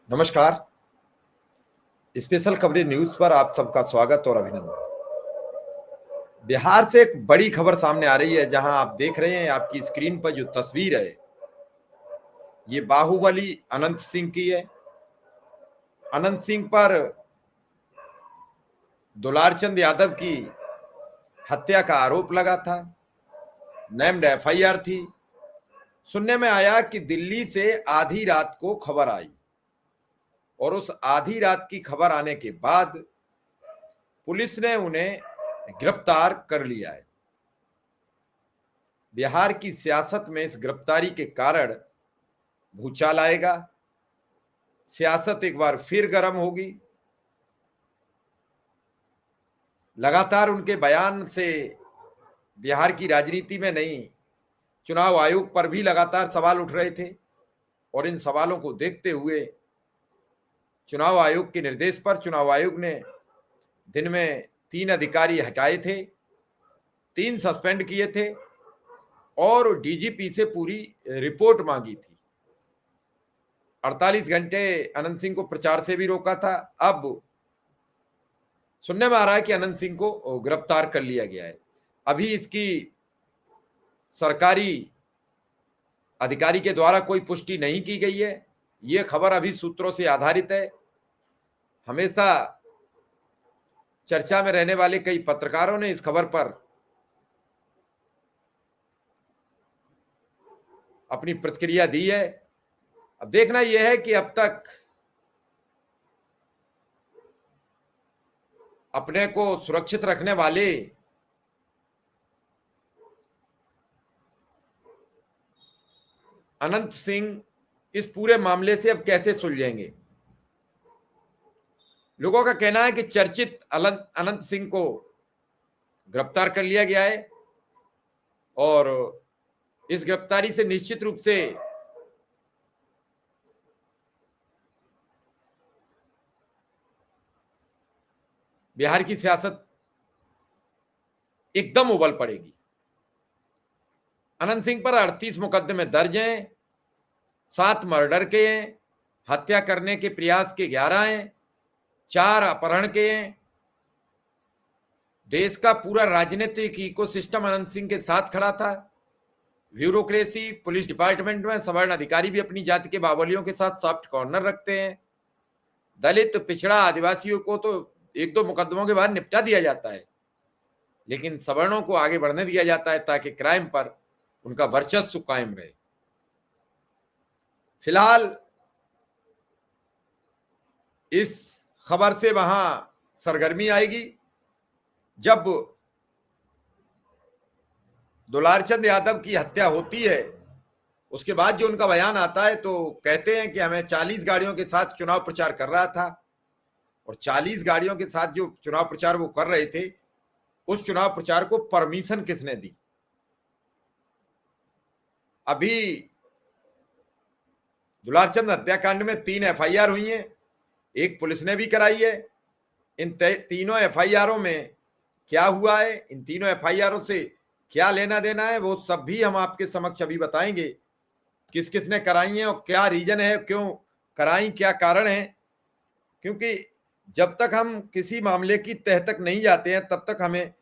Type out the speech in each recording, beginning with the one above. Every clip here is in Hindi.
नमस्कार। स्पेशल कवरेज न्यूज पर आप सबका स्वागत और अभिनंदन। बिहार से एक बड़ी खबर सामने आ रही है, जहां आप देख रहे हैं आपकी स्क्रीन पर जो तस्वीर है, ये बाहुबली अनंत सिंह की है। अनंत सिंह पर दुलारचंद यादव की हत्या का आरोप लगा था, नेम्ड एफआईआर थी। सुनने में आया कि दिल्ली से आधी रात को खबर आई और उस आधी रात की खबर आने के बाद पुलिस ने उन्हें गिरफ्तार कर लिया है। बिहार की सियासत में इस गिरफ्तारी के कारण भूचाल आएगा, सियासत एक बार फिर गर्म होगी। लगातार उनके बयान से बिहार की राजनीति में नहीं, चुनाव आयोग पर भी लगातार सवाल उठ रहे थे और इन सवालों को देखते हुए चुनाव आयोग के निर्देश पर चुनाव आयोग ने दिन में 3 अधिकारी हटाए थे, 3 सस्पेंड किए थे और डीजीपी से पूरी रिपोर्ट मांगी थी। 48 घंटे अनंत सिंह को प्रचार से भी रोका था। अब सुनने में आ रहा है कि अनंत सिंह को गिरफ्तार कर लिया गया है। अभी इसकी सरकारी अधिकारी के द्वारा कोई पुष्टि नहीं की गई है। यह खबर अभी सूत्रों से आधारित है। हमेशा चर्चा में रहने वाले कई पत्रकारों ने इस खबर पर अपनी प्रतिक्रिया दी है। अब देखना यह है कि अब तक अपने को सुरक्षित रखने वाले अनंत सिंह इस पूरे मामले से अब कैसे सुलझेंगे। लोगों का कहना है कि चर्चित अनंत सिंह को गिरफ्तार कर लिया गया है और इस गिरफ्तारी से निश्चित रूप से बिहार की सियासत एकदम उबल पड़ेगी। अनंत सिंह पर 38 मुकदमे दर्ज हैं, 7 मर्डर के हैं, हत्या करने के प्रयास के 11 हैं, 4 अपहरण के हैं। देश का पूरा राजनीतिक इकोसिस्टम अनंत सिंह के साथ खड़ा था। ब्यूरोक्रेसी, पुलिस डिपार्टमेंट में सवर्ण अधिकारी भी अपनी जाति के बावलियों के साथ सॉफ्ट कॉर्नर रखते हैं। दलित, पिछड़ा, आदिवासियों को तो 1-2 मुकदमों के बाद निपटा दिया जाता है, लेकिन सवर्णों को आगे बढ़ने दिया जाता है ताकि क्राइम पर उनका वर्चस्व कायम रहे। फिलहाल इस खबर से वहां सरगर्मी आएगी जब दुलारचंद यादव की हत्या होती है। उसके बाद जो उनका बयान आता है तो कहते हैं कि हमें 40 गाड़ियों के साथ चुनाव प्रचार कर रहा था और 40 गाड़ियों के साथ जो चुनाव प्रचार वो कर रहे थे, उस चुनाव प्रचार को परमिशन किसने दी। अभी दुलारचंद हत्याकांड में 3 एफआईआर हुई हैं, एक पुलिस ने भी कराई है। इन तीनों एफआईआरों में क्या हुआ है, इन तीनों एफआईआरों से क्या लेना देना है, वो सब भी हम आपके समक्ष अभी बताएंगे। किस किस ने कराई है और क्या रीजन है, क्यों कराई, क्या कारण है। क्योंकि जब तक हम किसी मामले की तह तक नहीं जाते हैं तब तक हमें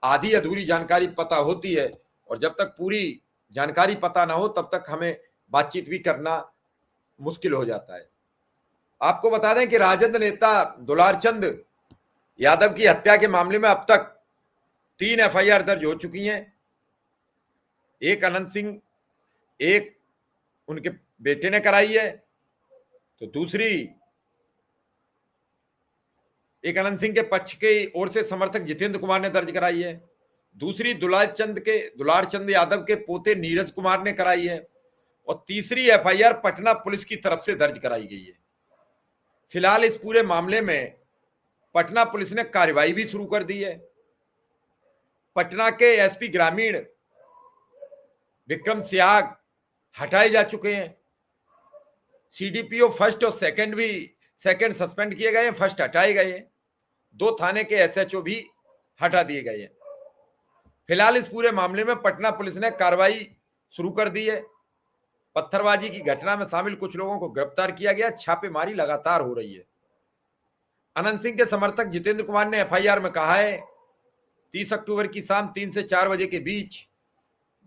आधी अधूरी जानकारी पता होती है और जब तक पूरी जानकारी पता ना हो तब तक हमें बातचीत भी करना मुश्किल हो जाता है। आपको बता दें कि राजद नेता दुलारचंद यादव की हत्या के मामले में अब तक 3 एफआईआर दर्ज हो चुकी हैं। एक अनंत सिंह, एक उनके बेटे ने कराई है, तो दूसरी एक अनंत सिंह के पक्ष के ओर से समर्थक जितेंद्र कुमार ने दर्ज कराई है, दूसरी दुलारचंद यादव के पोते नीरज कुमार ने कराई है और तीसरी एफआईआर पटना पुलिस की तरफ से दर्ज कराई गई है। फिलहाल इस पूरे मामले में पटना पुलिस ने कार्रवाई भी शुरू कर दी है। पटना के एसपी ग्रामीण विक्रम सियाग हटाए जा चुके हैं। सीडीपीओ फर्स्ट और सेकंड सस्पेंड किए गए हैं, फर्स्ट हटाए गए हैं। 2 थाने के एसएचओ भी हटा दिए गए हैं। फिलहाल इस पूरे मामले में पटना पुलिस ने कार्रवाई शुरू कर दी है। पत्थरबाजी की घटना में शामिल कुछ लोगों को गिरफ्तार किया गया। छापेमारी लगातार हो रही है। अनंत सिंह के समर्थक जितेंद्र कुमार ने एफआईआर में कहा है 30 अक्टूबर की शाम 3 से 4 बजे के बीच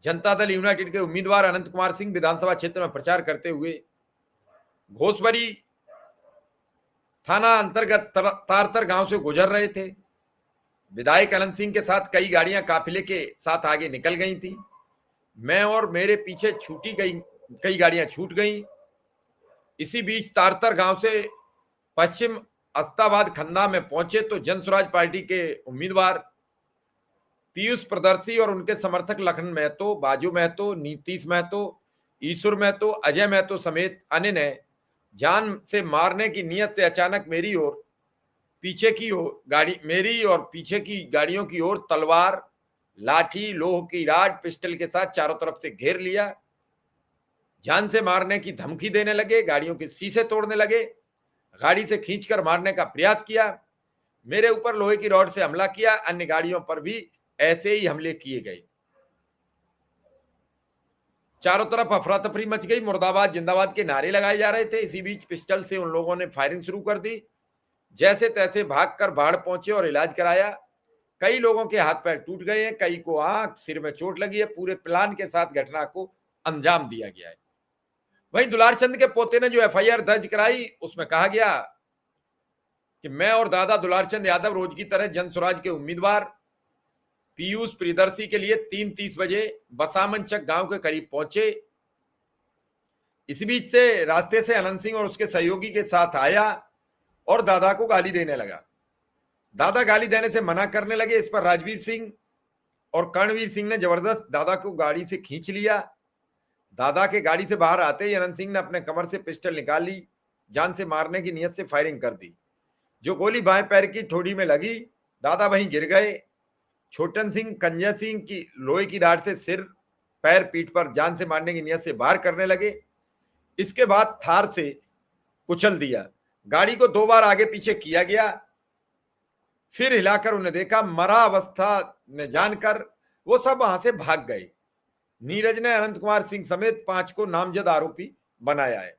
जनता दल यूनाइटेड के उम्मीदवार अनंत कुमार सिंह विधानसभा क्षेत्र में प्रचार करते हुए घोसबरी थाना अंतर्गत तारतर गांव से गुजर रहे थे। विधायक अनंत सिंह के साथ कई गाड़ियां काफिले के साथ आगे निकल गई थी। मैं और मेरे पीछे छूटी गई कई गाड़ियां छूट गई। इसी बीच तारतर गांव से पश्चिम अस्ताबाद खन्ना में पहुंचे तो जन स्वराज पार्टी के उम्मीदवार पीयूष प्रदर्शी और उनके समर्थक लखन महतो, बाजू महतो, नीतीश महतो, ईश्वर महतो, अजय महतो समेत अन्य ने जान से मारने की नीयत से अचानक मेरी और पीछे की गाड़ियों की ओर तलवार, लाठी, लोह की राड, पिस्टल के साथ चारों तरफ से घेर लिया। जान से मारने की धमकी देने लगे, गाड़ियों के शीशे तोड़ने लगे, गाड़ी से खींचकर मारने का प्रयास किया, मेरे ऊपर लोहे की रॉड से हमला किया। अन्य गाड़ियों पर भी ऐसे ही हमले किए गए। चारों तरफ अफरा तफरी मच गई। मुर्दाबाद जिंदाबाद के नारे लगाए जा रहे थे। इसी बीच पिस्टल से उन लोगों ने फायरिंग शुरू कर दी। जैसे तैसे भागकर बाढ़ पहुंचे और इलाज कराया। कई लोगों के हाथ पैर टूट गए हैं, कई को आंख, सिर में चोट लगी है। पूरे प्लान के साथ घटना को अंजाम दिया गया है। वहीं दुलारचंद के पोते ने जो एफआईआर दर्ज कराई उसमें कहा गया कि मैं और दादा दुलारचंद यादव रोज की तरह जन स्वराज के उम्मीदवार पीयूष प्रियदर्शी के लिए 3:30 बजे बसामनचक गांव के करीब पहुंचे। इस बीच से रास्ते से अनंत सिंह और उसके सहयोगी के साथ आया और दादा को गाली देने लगा। दादा गाली देने से मना करने लगे। इस पर राजवीर सिंह और कर्णवीर सिंह ने जबरदस्त दादा को गाड़ी से खींच लिया। दादा के गाड़ी से बाहर आते ही अनंत सिंह ने अपने कमर से पिस्टल निकाल ली। जान से मारने की नीयत से फायरिंग कर दी। जो गोली बाएं पैर की ठोड़ी में लगी, दादा वहीं गिर गए। छोटन सिंह कंजा सिंह की लोहे की राड से सिर, पैर, पीठ पर जान से मारने की नीयत से वार करने लगे। इसके बाद थार से कुचल दिया। गाड़ी को 2 बार आगे पीछे किया गया। फिर हिलाकर उन्हें देखा। मरा अवस्था में जानकर वो सब वहां से भाग गए। नीरज ने अनंत कुमार सिंह समेत 5 को नामजद आरोपी बनाया है।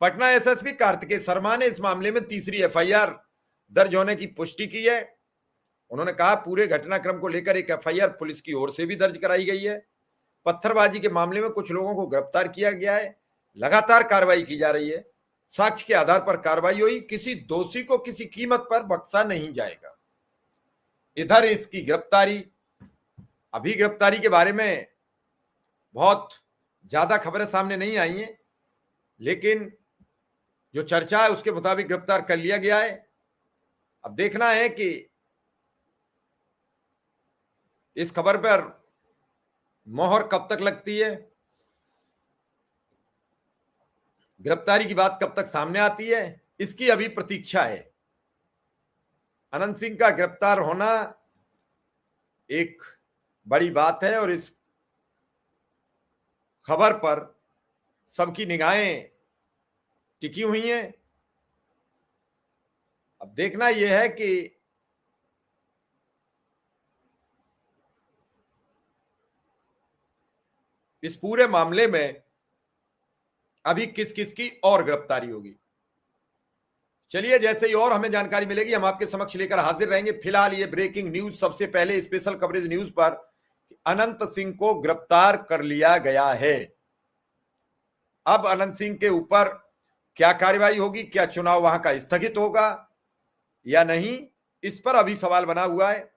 पटना एसएसपी कार्तिकेय शर्मा ने इस मामले में तीसरी एफआईआर दर्ज होने की पुष्टि की है। उन्होंने कहा पूरे घटनाक्रम को लेकर एक एफआईआर पुलिस की ओर से भी दर्ज कराई गई है। पत्थरबाजी के मामले में कुछ लोगों को गिरफ्तार किया गया है। लगातार कार्रवाई की जा रही है। साक्ष्य के आधार पर कार्रवाई हुई। किसी दोषी को किसी कीमत पर बख्शा नहीं जाएगा। इधर इसकी गिरफ्तारी, अभी गिरफ्तारी के बारे में बहुत ज्यादा खबरें सामने नहीं आई हैं, लेकिन जो चर्चा है उसके मुताबिक गिरफ्तार कर लिया गया है। अब देखना है कि इस खबर पर मोहर कब तक लगती है, गिरफ्तारी की बात कब तक सामने आती है, इसकी अभी प्रतीक्षा है। अनंत सिंह का गिरफ्तार होना एक बड़ी बात है और इस खबर पर सबकी निगाहें टिकी हुई हैं। अब देखना यह है कि इस पूरे मामले में अभी किस किस की और गिरफ्तारी होगी। चलिए, जैसे ही और हमें जानकारी मिलेगी हम आपके समक्ष लेकर हाजिर रहेंगे। फिलहाल ये ब्रेकिंग न्यूज, सबसे पहले स्पेशल कवरेज न्यूज पर अनंत सिंह को गिरफ्तार कर लिया गया है। अब अनंत सिंह के ऊपर क्या कार्रवाई होगी, क्या चुनाव वहां का स्थगित होगा या नहीं, इस पर अभी सवाल बना हुआ है।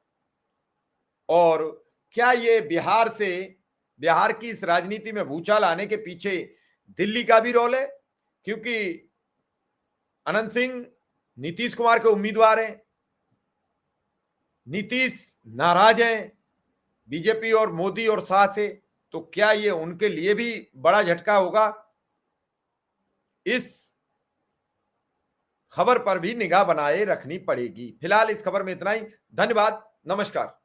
और क्या ये बिहार की इस राजनीति में भूचाल आने के पीछे दिल्ली का भी रोल है, क्योंकि अनंत सिंह नीतीश कुमार के उम्मीदवार हैं। नीतीश नाराज हैं बीजेपी और मोदी और शाह से, तो क्या ये उनके लिए भी बड़ा झटका होगा। इस खबर पर भी निगाह बनाए रखनी पड़ेगी। फिलहाल इस खबर में इतना ही। धन्यवाद, नमस्कार।